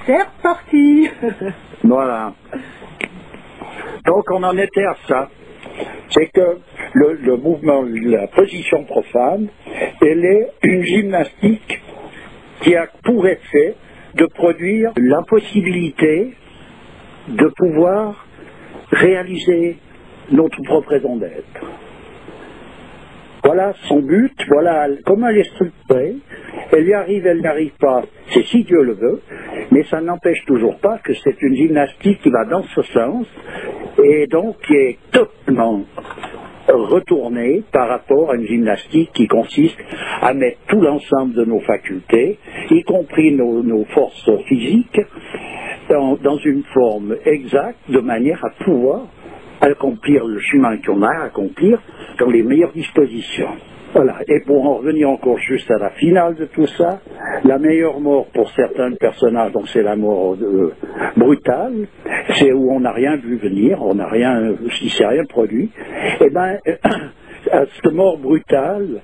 c'est reparti. Voilà. Donc on en était à ça. C'est que le mouvement, la position profane, elle est une gymnastique qui a pour effet de produire l'impossibilité de pouvoir réaliser notre propre raison d'être. Voilà son but, voilà comment elle est structurée. Elle y arrive, elle n'y arrive pas, c'est si Dieu le veut, mais ça n'empêche toujours pas que c'est une gymnastique qui va dans ce sens, et donc qui est totalement retournée par rapport à une gymnastique qui consiste à mettre tout l'ensemble de nos facultés, y compris nos forces physiques, dans une forme exacte, de manière à pouvoir accomplir le chemin qu'on a à accomplir dans les meilleures dispositions. Voilà. Et pour en revenir encore juste à la finale de tout ça, la meilleure mort pour certains personnages, donc c'est la mort brutale, c'est où on n'a rien vu venir, on n'a rien, il s'est rien produit. Eh bien, cette mort brutale,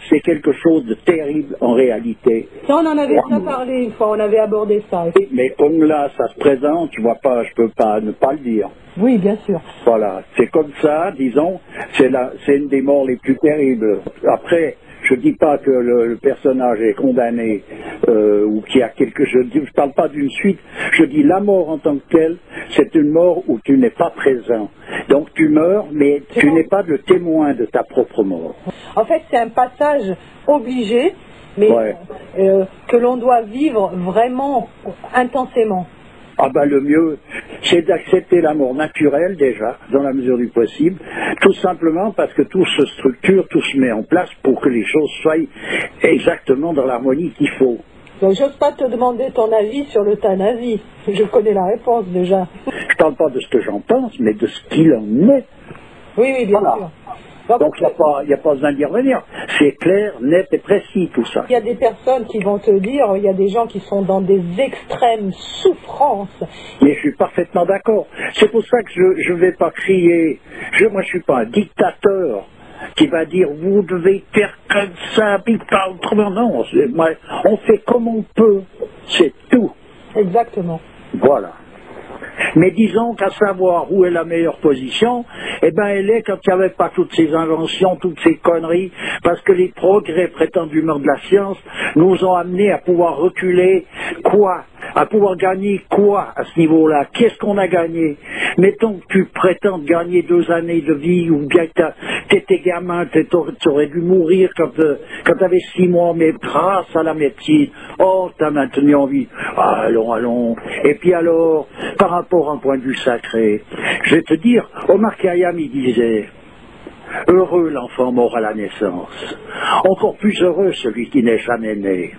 c'est quelque chose de terrible en réalité. Ça, on en avait déjà parlé une fois, on avait abordé ça. Mais comme là, ça se présente, tu vois pas, je peux pas ne pas le dire. Oui, bien sûr. Voilà, c'est comme ça, disons, c'est une des morts les plus terribles. Après, je dis pas que le personnage est condamné ou qu'il y a quelque chose. Je parle pas d'une suite. Je dis la mort en tant que telle, c'est une mort où tu n'es pas présent. Donc tu meurs, mais tu n'es pas le témoin de ta propre mort. En fait, c'est un passage obligé, mais Ouais. Que l'on doit vivre vraiment intensément. Ah ben le mieux, c'est d'accepter la mort naturelle déjà, dans la mesure du possible, tout simplement parce que tout se structure, tout se met en place pour que les choses soient exactement dans l'harmonie qu'il faut. Donc j'ose pas te demander ton avis sur l'euthanasie. Je connais la réponse déjà. Je parle pas de ce que j'en pense, mais de ce qu'il en est. Oui, oui, bien Voilà. sûr. Donc il n'y a pas besoin d'y revenir. C'est clair, net et précis tout ça. Il y a des personnes qui vont te dire, il y a des gens qui sont dans des extrêmes souffrances. Mais je suis parfaitement d'accord. C'est pour ça que je ne vais pas crier. Moi je suis pas un dictateur qui va dire vous devez faire comme ça, puis pas autrement. Non, on fait comme on peut. C'est tout. Exactement. Voilà. Mais disons qu'à savoir où est la meilleure position, eh ben elle est quand il n'y avait pas toutes ces inventions, toutes ces conneries, parce que les progrès prétendument de la science nous ont amenés à pouvoir reculer quoi? À pouvoir gagner quoi à ce niveau-là? Qu'est-ce qu'on a gagné? Mettons que tu prétends gagner 2 années de vie, ou bien que t'étais gamin, tu aurais dû mourir quand tu avais 6 mois, mais grâce à la médecine, oh, t'as maintenu en vie. Allons. Et puis alors, par rapport à un point de vue sacré, je vais te dire, Omar Khayyam, il disait, heureux l'enfant mort à la naissance, encore plus heureux celui qui n'est jamais né.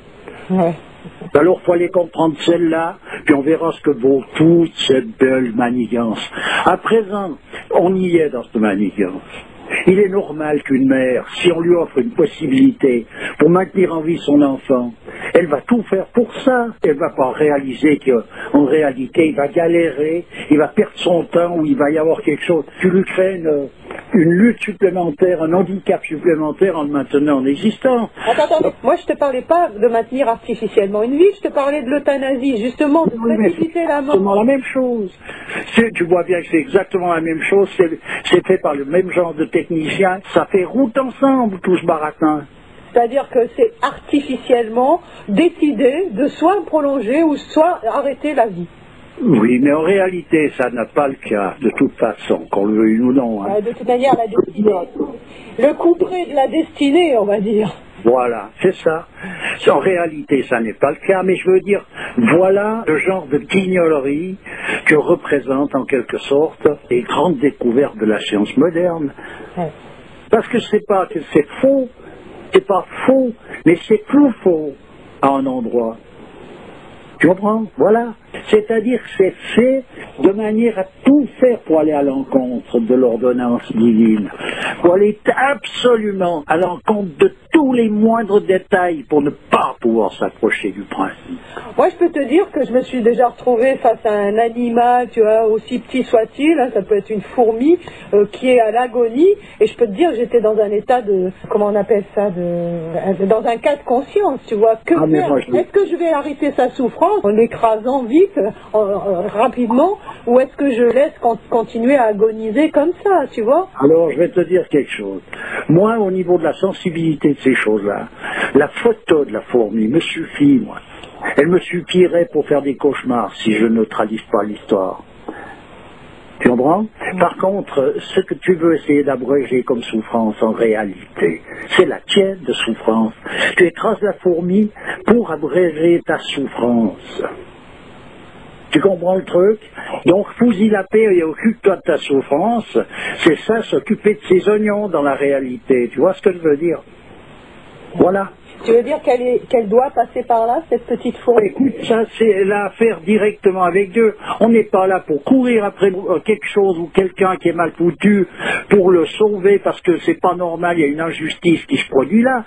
Ouais. Alors il faut aller comprendre celle-là, puis on verra ce que vaut toute cette belle manigance. À présent, on y est dans cette manigance. Il est normal qu'une mère, si on lui offre une possibilité pour maintenir en vie son enfant, elle va tout faire pour ça. Elle ne va pas réaliser qu'en réalité, il va galérer, il va perdre son temps, ou il va y avoir quelque chose. Tu lui crées une lutte supplémentaire, un handicap supplémentaire en le maintenant en existence. Attends, moi je te parlais pas de maintenir artificiellement une vie, je te parlais de l'euthanasie, justement, de précipiter la mort. C'est exactement la même chose. Tu vois bien que c'est exactement la même chose, c'est fait par le même genre de technicien, ça fait route ensemble tout ce baratin. C'est-à-dire que c'est artificiellement décidé de soit prolonger ou soit arrêter la vie. Oui, mais en réalité, ça n'a pas le cas, de toute façon, qu'on le veuille ou non. Hein. De toute manière, la destinée. Le couperet de la destinée, on va dire. Voilà, c'est ça. En réalité, ça n'est pas le cas, mais je veux dire, voilà le genre de guignolerie que représentent en quelque sorte les grandes découvertes de la science moderne. Ouais. Parce que c'est pas que c'est faux, c'est pas faux, mais c'est plus faux à un endroit. Tu comprends? Voilà. C'est-à-dire que c'est fait de manière à tout faire pour aller à l'encontre de l'ordonnance divine, pour aller absolument à l'encontre de tous les moindres détails pour ne pas pouvoir s'approcher du principe. Moi, je peux te dire que je me suis déjà retrouvée face à un animal, tu vois, aussi petit soit-il, hein, ça peut être une fourmi, qui est à l'agonie, et je peux te dire que j'étais dans un état de, comment on appelle ça, dans un cas de conscience, tu vois. Que faire? Est-ce que je vais arrêter sa souffrance en l'écrasant vite, rapidement, ou est-ce que je laisse continuer à agoniser comme ça, tu vois? Alors, je vais te dire quelque chose. Moi, au niveau de la sensibilité de ces choses-là, la photo de la fourmi me suffit, moi. Elle me suffirait pour faire des cauchemars si je ne neutralise pas l'histoire. Tu comprends? Par contre, ce que tu veux essayer d'abréger comme souffrance en réalité, c'est la tienne de souffrance. Tu écrases la fourmi pour abréger ta souffrance. Tu comprends le truc? Donc, fous-y la paix et occupe-toi de ta souffrance. C'est ça, s'occuper de ses oignons dans la réalité. Tu vois ce que je veux dire? Voilà. Tu veux dire qu'elle doit passer par là, cette petite fourmi? Écoute, ça c'est l'affaire directement avec Dieu. On n'est pas là pour courir après quelque chose ou quelqu'un qui est mal foutu pour le sauver parce que c'est pas normal, il y a une injustice qui se produit là.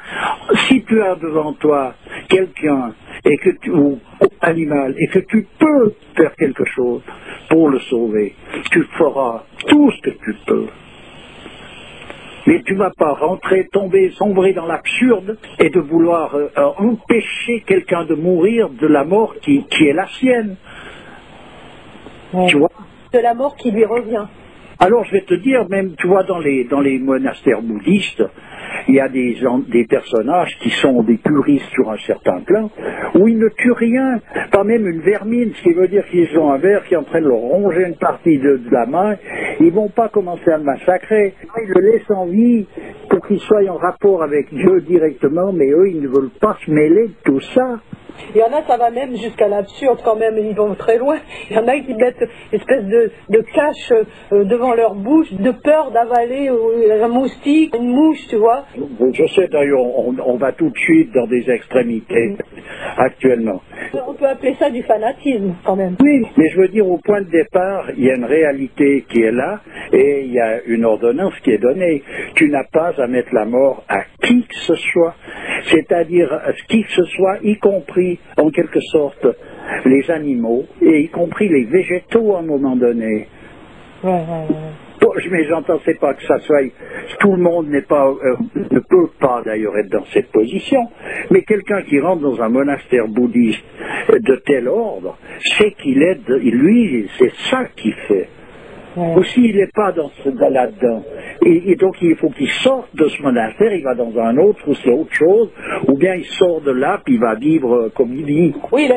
Si tu as devant toi quelqu'un ou animal et que tu peux faire quelque chose pour le sauver, tu feras tout ce que tu peux. Mais tu ne vas pas sombrer dans l'absurde et de vouloir empêcher quelqu'un de mourir de la mort qui est la sienne. Ouais. Tu vois? De la mort qui lui revient. Alors je vais te dire, même tu vois dans les monastères bouddhistes, il y a des personnages qui sont des puristes sur un certain plan, où ils ne tuent rien, pas même une vermine, ce qui veut dire qu'ils ont un ver qui est en train de leur ronger une partie de la main, ils vont pas commencer à le massacrer, ils le laissent en vie pour qu'il soit en rapport avec Dieu directement, mais eux ils ne veulent pas se mêler de tout ça. Il y en a, ça va même jusqu'à l'absurde quand même, ils vont très loin. Il y en a qui mettent une espèce de cache devant leur bouche, de peur d'avaler un moustique, une mouche, tu vois. Je sais d'ailleurs, on va tout de suite dans des extrémités actuellement. On peut appeler ça du fanatisme quand même. Oui, mais je veux dire, au point de départ, il y a une réalité qui est là et il y a une ordonnance qui est donnée. Tu n'as pas à mettre la mort à qui que ce soit, c'est-à-dire à qui que ce soit, y compris en quelque sorte les animaux et y compris les végétaux à un moment donné. Ouais. Mais j'entends, c'est pas que ça soit, tout le monde ne peut pas d'ailleurs être dans cette position, mais quelqu'un qui rentre dans un monastère bouddhiste de tel ordre, c'est qu'il aide, lui, c'est ça qu'il fait. Ou s'il n'est pas là-dedans, et donc il faut qu'il sorte de ce monastère, il va dans un autre où c'est autre chose, ou bien il sort de là, puis il va vivre comme il vit. Oui,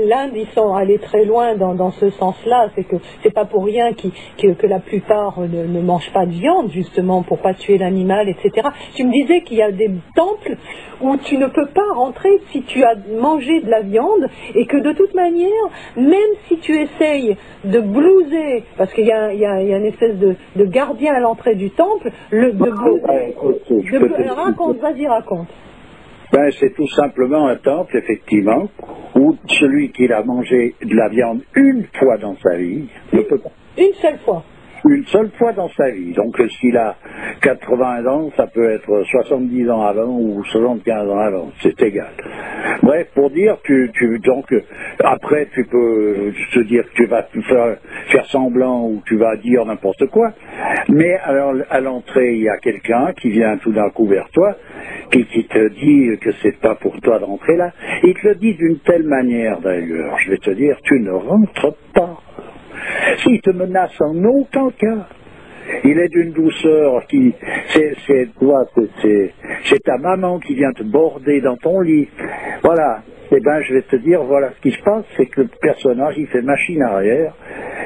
l'Inde, ils sont allés très loin dans ce sens-là, c'est que c'est pas pour rien que la plupart ne mangent pas de viande, justement, pour pas tuer l'animal, etc. Tu me disais qu'il y a des temples où tu ne peux pas rentrer si tu as mangé de la viande, et que de toute manière, même si tu essayes de blouser, parce qu'il y a une espèce de gardien à l'entrée du temple, raconte. Ben, c'est tout simplement un temple, effectivement, où celui qui a mangé de la viande une fois dans sa vie ne peut pas. Une seule fois. Une seule fois dans sa vie. Donc s'il a 80 ans, ça peut être 70 ans avant ou 75 ans avant, c'est égal. Bref, pour dire, donc après tu peux te dire que tu vas faire semblant ou tu vas dire n'importe quoi, mais alors à l'entrée il y a quelqu'un qui vient tout d'un coup vers toi, qui te dit que c'est pas pour toi de rentrer là. Il te le dit d'une telle manière d'ailleurs, je vais te dire, tu ne rentres pas. S'il te menace en aucun cas, il est d'une douceur qui, c'est ta maman qui vient te border dans ton lit. Voilà. Eh ben, je vais te dire, voilà ce qui se passe, c'est que le personnage, il fait machine arrière,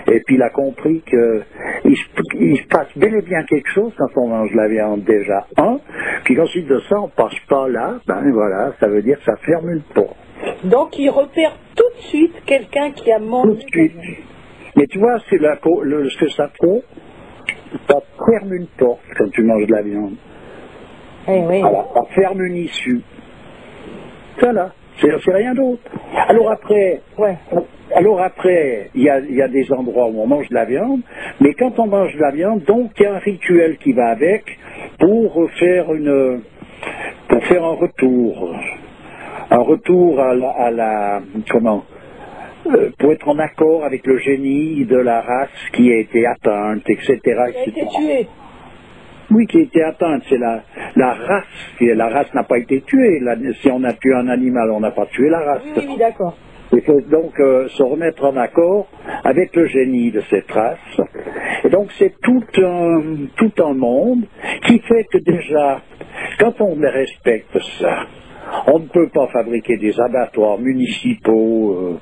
et puis il a compris que il se passe bel et bien quelque chose quand on mange la viande déjà, puis ensuite de ça, on passe pas là, ben voilà, ça veut dire que ça ferme une porte. Donc il repère tout de suite quelqu'un qui a mangé. Tout de suite. Mais tu vois, c'est ce que ça fait, ça ferme une porte quand tu manges de la viande. Oui. Voilà, ça ferme une issue. Voilà, c'est rien d'autre. Alors après, Alors après, il y a des endroits où on mange de la viande, mais quand on mange de la viande, donc il y a un rituel qui va avec pour faire un retour. Un retour à la comment pour être en accord avec le génie de la race qui a été atteinte, etc. Qui a été tuée. Oui, qui a été atteinte, c'est la race. La race n'a pas été tuée. Si on a tué un animal, on n'a pas tué la race. Oui, d'accord. Il faut donc se remettre en accord avec le génie de cette race. Et donc c'est tout un monde qui fait que déjà, quand on respecte ça, on ne peut pas fabriquer des abattoirs municipaux,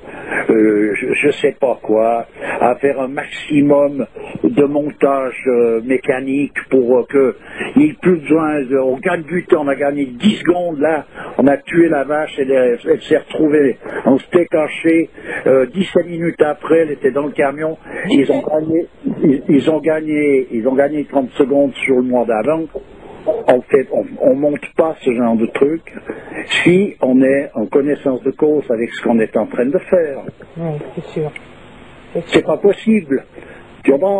je ne sais pas quoi, à faire un maximum de montage mécanique pour qu'il n'y ait plus besoin, on gagne du temps, on a gagné 10 secondes là, on a tué la vache, elle s'est retrouvée en steak haché, 17 minutes après, elle était dans le camion, ils ont gagné 30 secondes sur le mois d'avant. En fait, on monte pas ce genre de truc si on est en connaissance de cause avec ce qu'on est en train de faire. Oui, c'est sûr. C'est pas possible.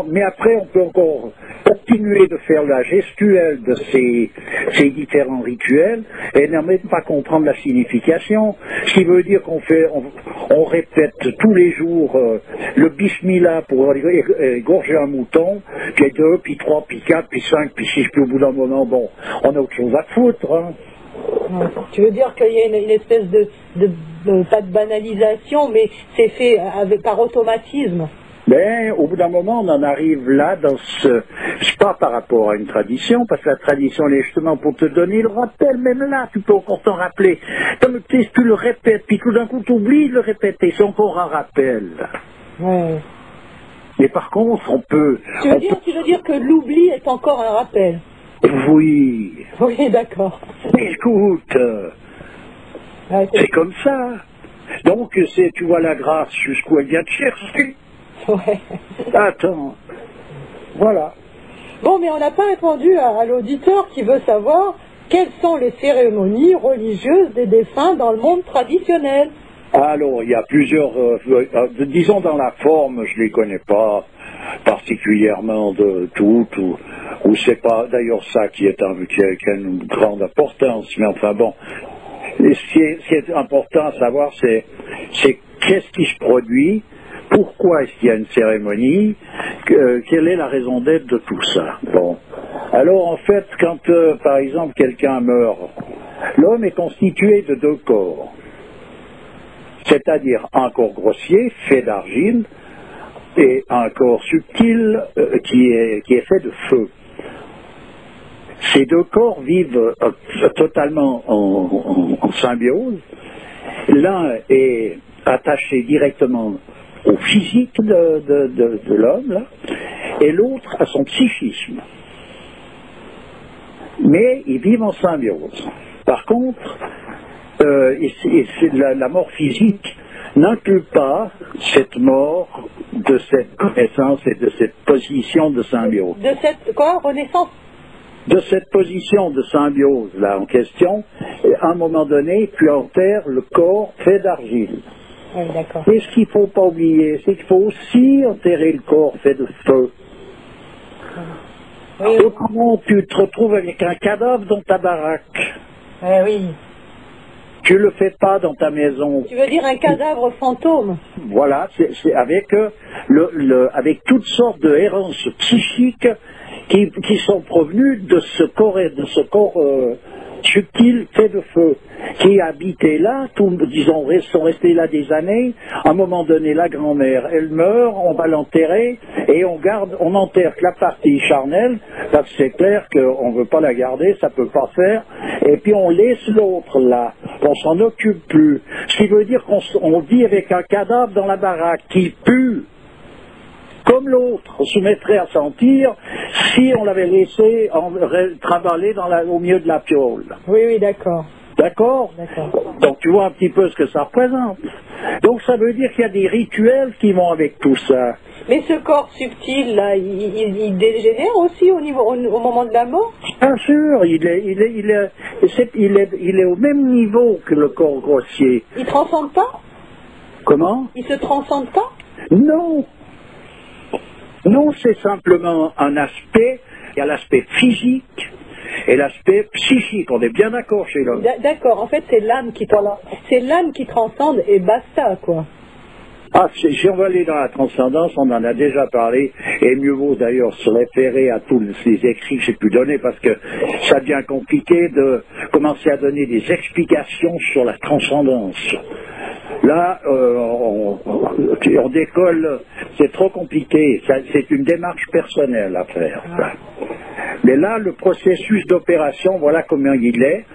Mais après, on peut encore continuer de faire la gestuelle de ces différents rituels et ne même pas comprendre la signification. Ce qui veut dire on répète tous les jours le bismillah pour égorger un mouton, puis 2, puis 3, puis 4, puis 5, puis 6, puis au bout d'un moment, bon, on a autre chose à foutre. Hein. Ouais. Tu veux dire qu'il y a une espèce de pas de banalisation, mais c'est fait par automatisme. Ben, au bout d'un moment, on en arrive là c'est pas par rapport à une tradition, parce que la tradition, elle est justement pour te donner le rappel, même là, tu peux encore t'en rappeler. Comme tu le répètes, puis tout d'un coup, tu oublies de le répéter, c'est encore un rappel. Ouais. Mais par contre, on peut... Tu veux dire que l'oubli est encore un rappel? Oui. Oui, d'accord. Écoute, ouais, c'est comme ça. Donc, tu vois la grâce jusqu'où elle vient te chercher. Ouais. Attends. Voilà. Bon, mais on n'a pas répondu à l'auditeur qui veut savoir quelles sont les cérémonies religieuses des défunts dans le monde traditionnel. Alors, il y a plusieurs... disons dans la forme, je ne les connais pas particulièrement de toutes, ou c'est pas d'ailleurs ça qui a une grande importance, mais enfin bon. Ce qui est important à savoir, c'est qu'est-ce qui se produit. Pourquoi est-ce qu'il y a une cérémonie? Quelle est la raison d'être de tout ça? Bon. Alors en fait, quand par exemple quelqu'un meurt, l'homme est constitué de 2 corps. C'est-à-dire un corps grossier, fait d'argile, et un corps subtil qui est fait de feu. Ces 2 corps vivent totalement en symbiose. L'un est attaché directement au physique de l'homme, là, et l'autre à son psychisme. Mais ils vivent en symbiose. Par contre, la mort physique n'inclut pas cette mort de cette connaissance et de cette position de symbiose. De cette quoi, renaissance? De cette position de symbiose là en question, à un moment donné, tu enterres le corps fait d'argile. Oui, d'accord. Et ce qu'il ne faut pas oublier, c'est qu'il faut aussi enterrer le corps fait de feu. Oui. Autrement, tu te retrouves avec un cadavre dans ta baraque. Oui. Tu le fais pas dans ta maison. Tu veux dire un cadavre fantôme? Voilà, c'est avec avec toutes sortes de errances psychiques qui sont provenues de ce corps subtil fait de feu, qui habitait là, disons, sont restés là des années. À un moment donné, la grand-mère, elle meurt, on va l'enterrer, et on enterre que la partie charnelle, parce que c'est clair qu'on ne veut pas la garder, ça peut pas faire, et puis on laisse l'autre là, on s'en occupe plus. Ce qui veut dire qu'on vit avec un cadavre dans la baraque qui pue, comme l'autre, on se mettrait à sentir si on l'avait laissé travailler au milieu de la piole. Oui, d'accord. D'accord? Donc tu vois un petit peu ce que ça représente. Donc ça veut dire qu'il y a des rituels qui vont avec tout ça. Mais ce corps subtil, là, il dégénère aussi au moment de la mort? Bien sûr, il est au même niveau que le corps grossier. Il ne transcende pas? Comment? Ils se transcendent pas? Non. Non, c'est simplement un aspect. Il y a l'aspect physique et l'aspect psychique. On est bien d'accord chez l'homme. D'accord, en fait, c'est l'âme qui transcende et basta, quoi. Ah, si on va aller dans la transcendance, on en a déjà parlé, et mieux vaut d'ailleurs se référer à tous les écrits que j'ai pu donner, parce que ça devient compliqué de commencer à donner des explications sur la transcendance. Là, on décolle, c'est trop compliqué, c'est une démarche personnelle à faire. Ça. Mais là, le processus d'opération, voilà comment il est,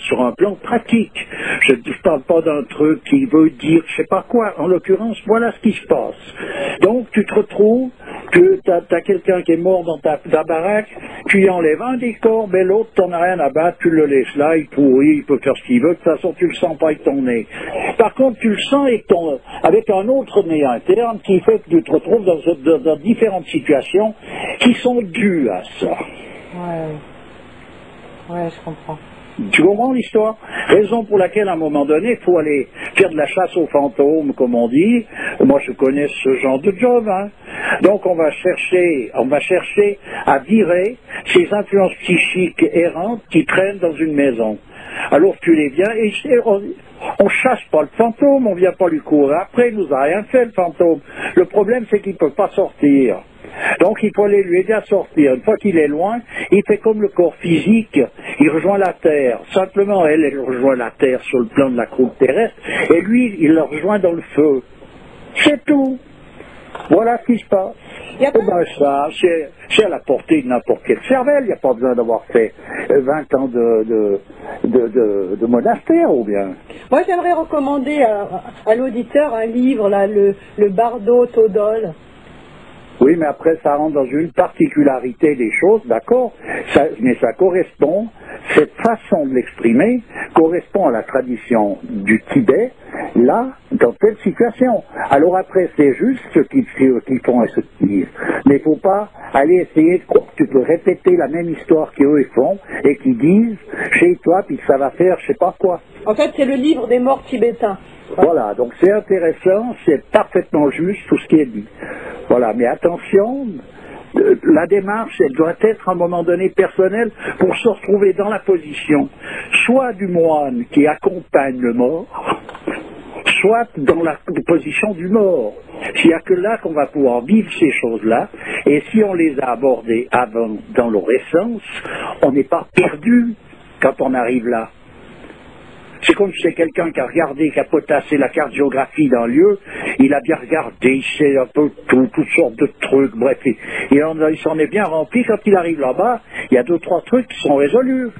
sur un plan pratique. Je ne parle pas d'un truc qui veut dire je sais pas quoi. En l'occurrence, voilà ce qui se passe. Donc, tu te retrouves que tu as quelqu'un qui est mort dans ta baraque, tu y enlèves un des corps, mais l'autre, t'en as rien à battre, tu le laisses là, il pourrit, il peut faire ce qu'il veut, de toute façon, tu le sens pas avec ton nez. Par contre, tu le sens avec un autre nez interne qui fait que tu te retrouves dans différentes situations qui sont dues à ça. Ouais, je comprends. Tu comprends l'histoire? Raison pour laquelle, à un moment donné, il faut aller faire de la chasse aux fantômes, comme on dit. Moi, je connais ce genre de job, hein. Donc, on va chercher à virer ces influences psychiques errantes qui traînent dans une maison. Alors, tu les viens et on chasse pas le fantôme, on vient pas lui courir après, il nous a rien fait, le fantôme. Le problème, c'est qu'il peut pas sortir. Donc il faut aller lui aider à sortir. Une fois qu'il est loin, il fait comme le corps physique, il rejoint la Terre. Simplement, elle rejoint la Terre sur le plan de la croûte terrestre, et lui, il la rejoint dans le feu. C'est tout. Voilà ce qui se passe. Et ben ça, c'est à la portée de n'importe quelle cervelle. Il n'y a pas besoin d'avoir fait 20 ans de monastère, ou bien. Moi, j'aimerais recommander à l'auditeur un livre, là, le Bardo Todol. Oui, mais après, ça rentre dans une particularité des choses, d'accord, mais ça correspond, cette façon de l'exprimer correspond à la tradition du Tibet, là, dans telle situation. Alors après, c'est juste ce qu'ils font et ce qu'ils disent. Mais il ne faut pas aller essayer de croire que tu peux répéter la même histoire qu'eux ils font et qu'ils disent chez toi, puis que ça va faire je sais pas quoi. En fait, c'est le livre des morts tibétains. Voilà, donc c'est intéressant, c'est parfaitement juste tout ce qui est dit. Voilà, mais attention, la démarche, elle doit être à un moment donné personnelle pour se retrouver dans la position soit du moine qui accompagne le mort, soit dans la position du mort. Il n'y a que là qu'on va pouvoir vivre ces choses-là, et si on les a abordées avant dans leur essence, on n'est pas perdu quand on arrive là. C'est comme si c'est quelqu'un qui a regardé, qui a potassé la cardiographie d'un lieu, il a bien regardé, il sait un peu tout, toutes sortes de trucs, bref, il s'en est bien rempli. Quand il arrive là-bas, il y a 2-3 trucs qui sont résolus.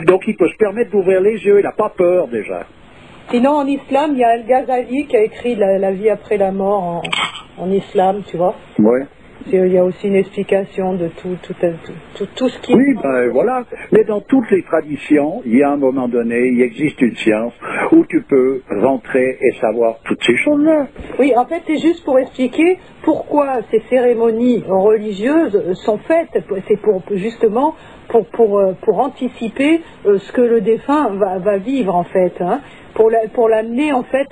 Donc il peut se permettre d'ouvrir les yeux, il n'a pas peur déjà. Sinon, en islam, il y a Al-Ghazali qui a écrit la vie après la mort en islam, tu vois. Oui. Il y a aussi une explication de tout ce qui... Oui, ben voilà. Mais dans toutes les traditions, il y a un moment donné, il existe une science où tu peux rentrer et savoir toutes ces choses-là. Oui, en fait, c'est juste pour expliquer pourquoi ces cérémonies religieuses sont faites. C'est justement pour anticiper ce que le défunt va vivre, en fait. Hein, pour l'amener, en fait,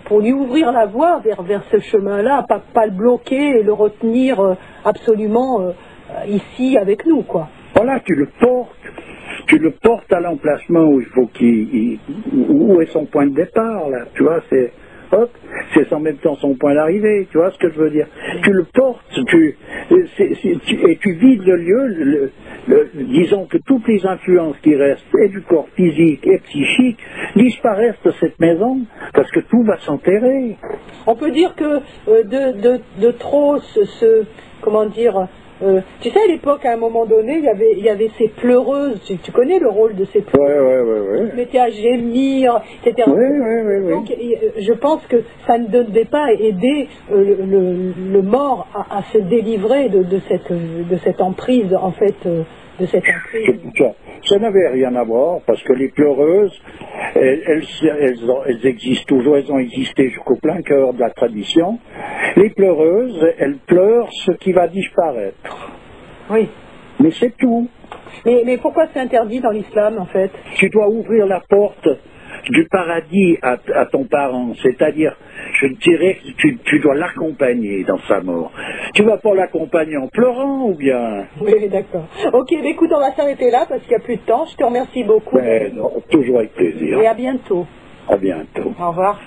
pour lui ouvrir la voie vers ce chemin-là, pas le bloquer et le retenir absolument ici avec nous, quoi. Voilà, tu le portes à l'emplacement où il faut où est son point de départ, là, tu vois, c'est en même temps son point d'arrivée, tu vois ce que je veux dire. Tu le portes, et tu vides le lieu, disons que toutes les influences qui restent, et du corps physique et psychique, disparaissent de cette maison, parce que tout va s'enterrer. On peut dire que de trop comment dire... tu sais, à l'époque, à un moment donné, il y avait ces pleureuses. Tu connais le rôle de ces pleureuses? Oui. Ils se mettaient à gémir, etc. Oui. Donc, je pense que ça ne devait pas aider le mort à se délivrer de cette emprise, en fait, de cette emprise. Ça n'avait rien à voir, parce que les pleureuses, elles existent toujours, elles ont existé jusqu'au plein cœur de la tradition. Les pleureuses, elles pleurent ce qui va disparaître. Oui. Mais c'est tout. Mais pourquoi c'est interdit dans l'islam, en fait? Tu dois ouvrir la porte du paradis à ton parent. C'est-à-dire, je dirais que tu dois l'accompagner dans sa mort. Tu vas pas l'accompagner en pleurant ou bien... Oui, d'accord. Ok, mais écoute, on va s'arrêter là parce qu'il n'y a plus de temps. Je te remercie beaucoup. Non, toujours avec plaisir. Et à bientôt. À bientôt. Au revoir.